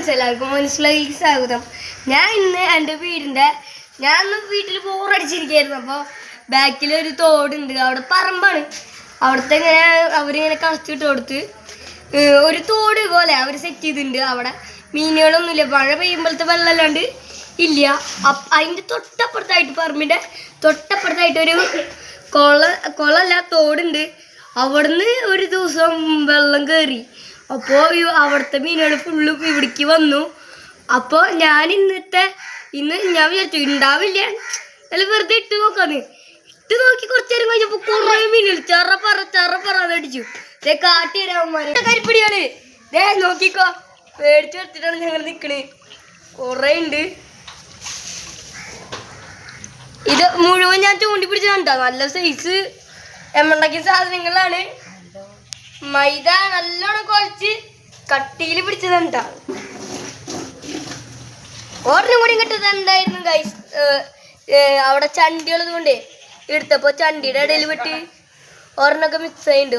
Friends എല്ലാവർക്കും മനസ്സിലായി സ്വാഗതം. ഞാൻ ഇന്ന് എൻ്റെ ഞാൻ വീട്ടിൽ ബോറടിച്ചിരിക്കുകയായിരുന്നു. അപ്പോൾ ബാക്കിലൊരു തോടുണ്ട്, അവിടെ പറമ്പാണ്. അവിടുത്തെ ഇങ്ങനെ അവരിങ്ങനെ കളച്ചിട്ട് കൊടുത്ത് ഒരു തോട് പോലെ അവർ സെറ്റ് ചെയ്തിട്ടുണ്ട്. അവിടെ മീനുകളൊന്നുമില്ല, മഴ പെയ്യുമ്പോഴത്തെ വെള്ളം അല്ലാണ്ട് ഇല്ല. അതിൻ്റെ തൊട്ടപ്പുറത്തായിട്ട് പറമ്പിൻ്റെ തൊട്ടപ്പുറത്തായിട്ടൊരു കുളമല്ല തോടുണ്ട്. അവിടുന്ന് ഒരു ദിവസം വെള്ളം കയറി. അപ്പോൾ അവിടുത്തെ മീനുകൾ ഫുള്ളും ഇവിടേക്ക് വന്നു. അപ്പോൾ ഇന്ന് ഞാൻ വിചാരിച്ചു ഉണ്ടാവില്ല, അല്ല വെറുതെ ഇട്ട് നോക്കി കുറച്ചു നേരം കഴിഞ്ഞപ്പോൾ കുറേ മീനുകൾ ചെറപ്പറന്ന് അടിച്ചു. കാട്ടി തരാമാര് കരിപ്പിടിയാണ്. നോക്കിക്കോ, പേടിച്ചു വെച്ചിട്ടാണ് ഞങ്ങൾ നിൽക്കണേ. കുറേ ഉണ്ട്. ഇത് മുഴുവൻ ഞാൻ ചൂണ്ടി പിടിച്ചതാണ്ടാ. നല്ല സൈസ് എമ്മണ്ടാക്കിയ സാധനങ്ങളാണ്. മൈദ നല്ലോണം കുഴച്ച് കട്ടിയിൽ പിടിച്ചതാണ്ടാ. ഒരെണ്ണം കൂടി കിട്ടുന്നുണ്ടായിരുന്നു ഗൈസ്. അവിടെ ചണ്ടിയുള്ളത് കൊണ്ട് എടുത്തപ്പോൾ ചണ്ടിയുടെ ഇടയിൽ വിട്ട് ഒരെണ്ണമൊക്കെ മിക്സ് ആയിട്ടുണ്ട്.